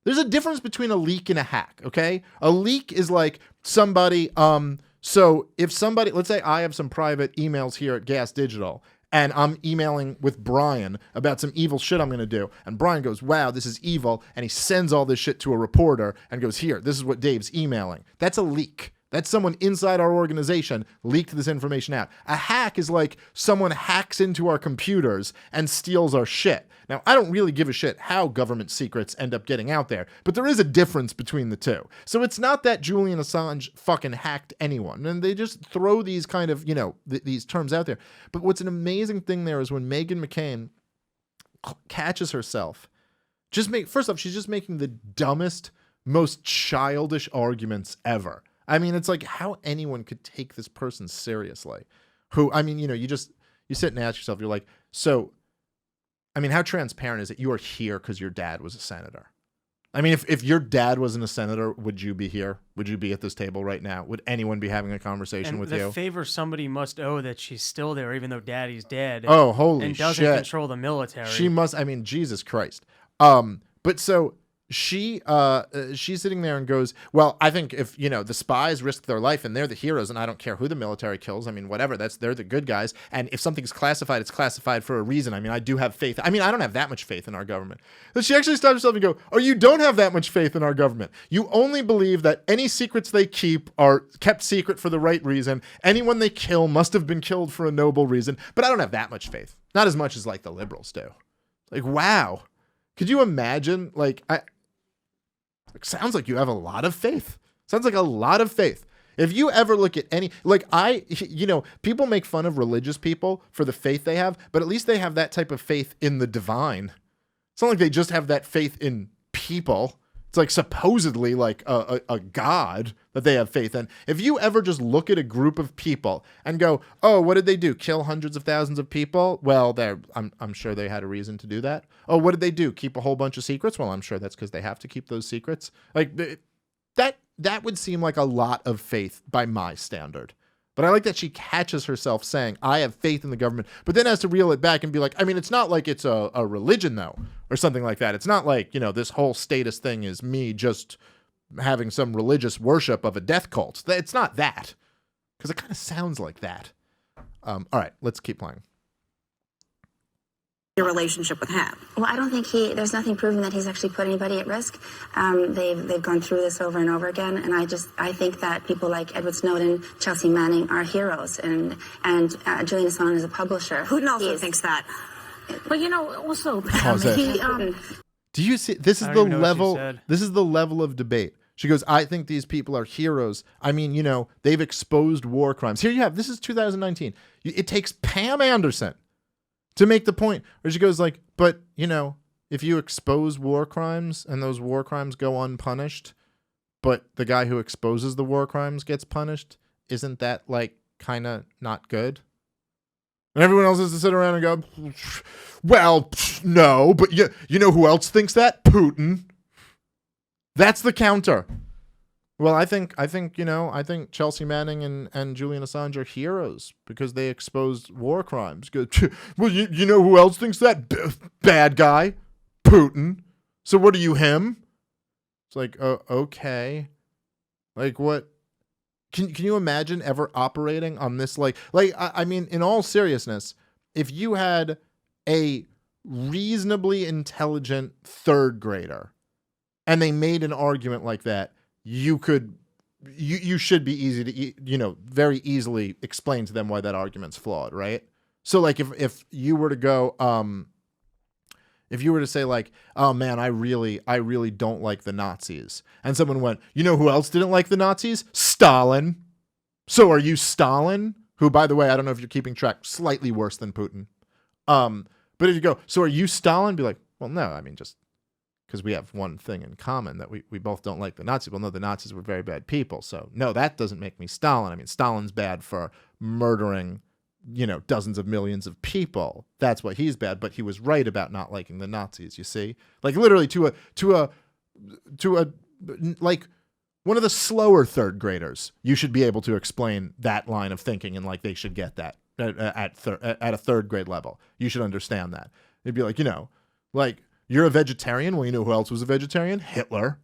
There's a difference between a leak and a hack, okay? A leak is like somebody, so if somebody, let's say I have some private emails here at Gas Digital, and I'm emailing with Brian about some evil shit I'm going to do. And Brian goes, wow, this is evil. And he sends all this shit to a reporter and goes, here, this is what Dave's emailing. That's a leak. That's someone inside our organization leaked this information out. A hack is like someone hacks into our computers and steals our shit. Now, I don't really give a shit how government secrets end up getting out there, but there is a difference between the two. So it's not that Julian Assange fucking hacked anyone, and they just throw these kind of, these terms out there. But what's an amazing thing there is when Meghan McCain catches herself, first off, she's just making the dumbest, most childish arguments ever. I mean, it's like how anyone could take this person seriously. Who, I mean, you sit and ask yourself, you're like, so, I mean, how transparent is it? You are here because your dad was a senator. I mean, if your dad wasn't a senator, would you be here? Would you be at this table right now? Would anyone be having a conversation with you? And the favor somebody must owe that she's still there, even though daddy's dead. Oh, holy shit. And doesn't control the military. She must, I mean, Jesus Christ. But so she's sitting there and goes, well, I think if, the spies risk their life and they're the heroes and I don't care who the military kills. I mean, whatever, they're the good guys. And if something's classified, it's classified for a reason. I mean, I do have faith. I mean, I don't have that much faith in our government. But she actually stops herself and go, oh, you don't have that much faith in our government. You only believe that any secrets they keep are kept secret for the right reason. Anyone they kill must have been killed for a noble reason. But I don't have that much faith. Not as much as like the liberals do. Like, wow. Could you imagine? It sounds like you have a lot of faith. Sounds like a lot of faith. If you ever look at any, people make fun of religious people for the faith they have, but at least they have that type of faith in the divine. It's not like they just have that faith in people. It's like supposedly like a God that they have faith in. If you ever just look at a group of people and go, oh, what did they do? Kill hundreds of thousands of people? Well, I'm sure they had a reason to do that. Oh, what did they do? Keep a whole bunch of secrets? Well, I'm sure that's because they have to keep those secrets. Like that would seem like a lot of faith by my standard. But I like that she catches herself saying, I have faith in the government, but then has to reel it back and be like, I mean, it's not like it's a religion, though, or something like that. It's not like, this whole status thing is me just having some religious worship of a death cult. It's not that, because it kind of sounds like that. All right, let's keep playing. Your relationship with him? Well, I don't think there's nothing proven that he's actually put anybody at risk. They've gone through this over and over again, and I think that people like Edward Snowden, Chelsea Manning are heroes, and Julian Assange is a publisher. Putin also thinks that. But also, do you see? This is the level. This is the level of debate. She goes, I think these people are heroes. I mean, they've exposed war crimes. Here you have. This is 2019. It takes Pam Anderson to make the point where she goes like, but, if you expose war crimes and those war crimes go unpunished, but the guy who exposes the war crimes gets punished, isn't that like kind of not good? And everyone else has to sit around and go, well, no, but you know who else thinks that? Putin. That's the counter. Well, I think Chelsea Manning and Julian Assange are heroes because they exposed war crimes. Well, you know who else thinks that? Bad guy, Putin. So what are you, him? It's like, okay. Like what? Can you imagine ever operating on this? I mean, in all seriousness, if you had a reasonably intelligent third grader and they made an argument like that, you should be easy to, very easily explain to them why that argument's flawed, right? So like if you were to go, if you were to say like, oh man, I really don't like the Nazis. And someone went, you know who else didn't like the Nazis? Stalin. So are you Stalin? Who, by the way, I don't know if you're keeping track, slightly worse than Putin. But if you go, so are you Stalin? Be like, well, no, I mean, just because we have one thing in common, that we both don't like the Nazis. Well, no, the Nazis were very bad people. So no, that doesn't make me Stalin. I mean, Stalin's bad for murdering, dozens of millions of people. That's why he's bad. But he was right about not liking the Nazis. You see, like literally to a like one of the slower third graders, you should be able to explain that line of thinking, and like they should get that at a third grade level. You should understand that. It'd be like, You're a vegetarian? Well, you know who else was a vegetarian? Hitler.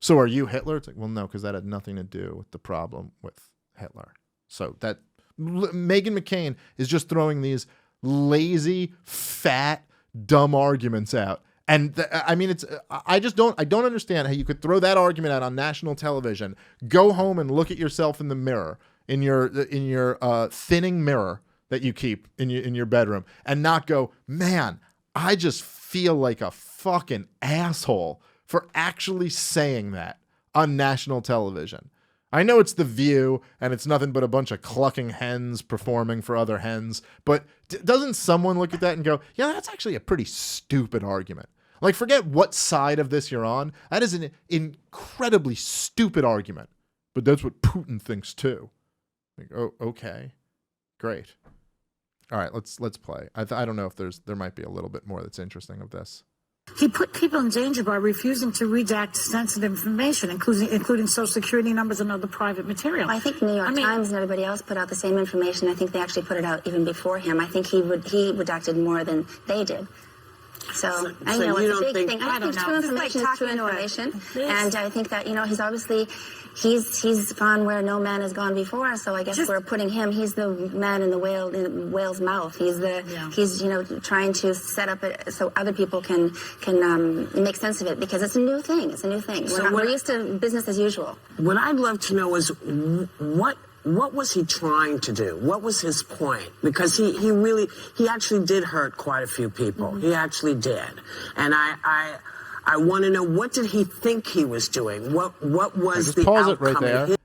So are you Hitler? It's like, well, no, because that had nothing to do with the problem with Hitler. So that Meghan McCain is just throwing these lazy, fat, dumb arguments out. And I mean, I don't understand how you could throw that argument out on national television, go home and look at yourself in the mirror, in your thinning mirror that you keep in your bedroom, and not go, man, I just feel like a fucking asshole for actually saying that on national television. I know it's The View and it's nothing but a bunch of clucking hens performing for other hens, but doesn't someone look at that and go, yeah, that's actually a pretty stupid argument? Like, forget what side of this you're on. That is an incredibly stupid argument, but that's what Putin thinks too. Like, oh, okay, great. All right, let's play. I don't know if there might be a little bit more that's interesting of this. He put people in danger by refusing to redact sensitive information, including Social Security numbers and other private material. I think New York Times and everybody else put out the same information. I think they actually put it out even before him. I think he redacted more than they did. So I know it's a big thing. I think true information is true information, and I think that he's obviously he's gone where no man has gone before. So I guess we're putting him. He's the man in the whale's mouth. He's trying to set up it so other people can make sense of it, because it's a new thing. It's a new thing. We're used to business as usual. What I'd love to know is what was he trying to do? What was his point? Because he actually did hurt quite a few people. Mm-hmm. He actually did. And I want to know, what did he think he was doing? What was the pause outcome? It right there.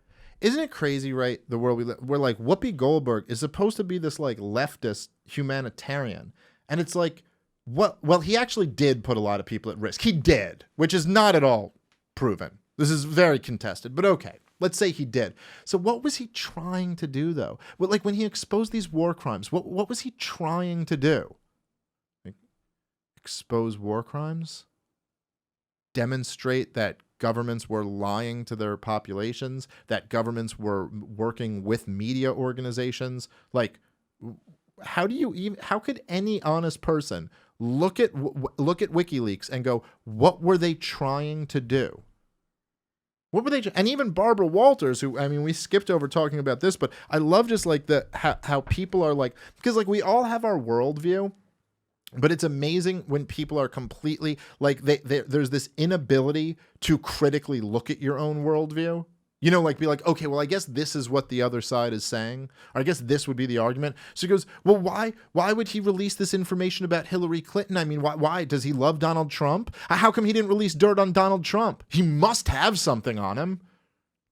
Isn't it crazy, right? The world we live, we're like, Whoopi Goldberg is supposed to be this like leftist humanitarian. And it's like, well, he actually did put a lot of people at risk. He did, which is not at all proven. This is very contested, but okay. Let's say he did. So what was he trying to do, though? Well, like when he exposed these war crimes, what was he trying to do? Like, expose war crimes? Demonstrate that governments were lying to their populations, that governments were working with media organizations? Like, how could any honest person look at WikiLeaks and go, what were they trying to do? What were they? And even Barbara Walters, who, I mean, we skipped over talking about this, but I love just like how people are like, because like we all have our worldview, but it's amazing when people are completely like there's this inability to critically look at your own worldview. Like be like, okay, well, I guess this is what the other side is saying, or I guess this would be the argument. So he goes, well, why would he release this information about Hillary Clinton? I mean, why does he love Donald Trump? How come he didn't release dirt on Donald Trump? He must have something on him.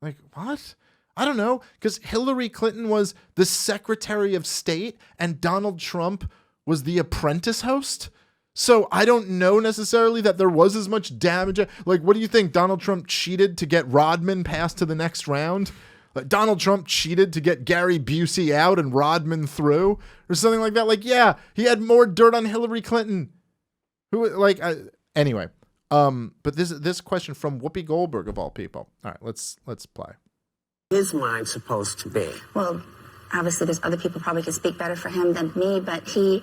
Like, what? I don't know, because Hillary Clinton was the Secretary of State and Donald Trump was the Apprentice host. So I don't know necessarily that there was as much damage. Like, what do you think? Donald Trump cheated to get Rodman passed to the next round? Like, Donald Trump cheated to get Gary Busey out and Rodman through? Or something like that? Like, yeah, he had more dirt on Hillary Clinton. Anyway. But this question from Whoopi Goldberg, of all people. All right, let's play. His mind supposed to be? Well, obviously, there's other people probably could speak better for him than me, but he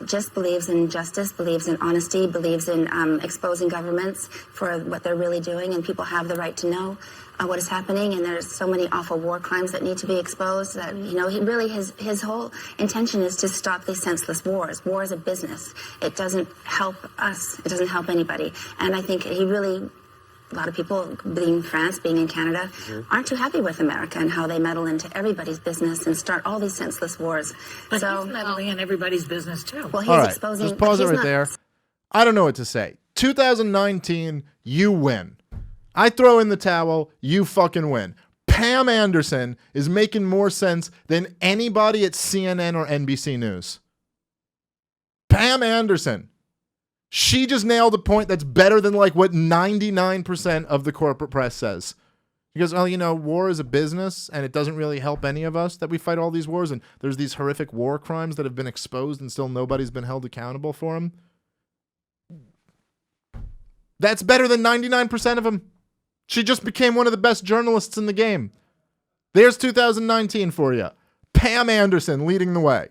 just believes in justice, believes in honesty, believes in exposing governments for what they're really doing, and people have the right to know what is happening, and there's so many awful war crimes that need to be exposed that, he really, his whole intention is to stop these senseless wars. War is a business. It doesn't help us. It doesn't help anybody. And I think he really... A lot of people, being in France, being in Canada, aren't too happy with America and how they meddle into everybody's business and start all these senseless wars. But he's meddling in everybody's business, too. Well, he's all right, exposing... Just pause it right there. I don't know what to say. 2019, you win. I throw in the towel, you fucking win. Pam Anderson is making more sense than anybody at CNN or NBC News. Pam Anderson. She just nailed a point that's better than like what 99% of the corporate press says. She goes, oh, war is a business and it doesn't really help any of us that we fight all these wars. And there's these horrific war crimes that have been exposed and still nobody's been held accountable for them. That's better than 99% of them. She just became one of the best journalists in the game. There's 2019 for you. Pam Anderson leading the way.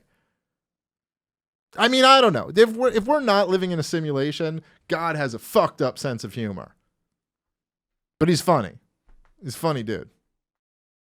I mean, I don't know. If we're not living in a simulation, God has a fucked up sense of humor. But he's funny. He's a funny dude.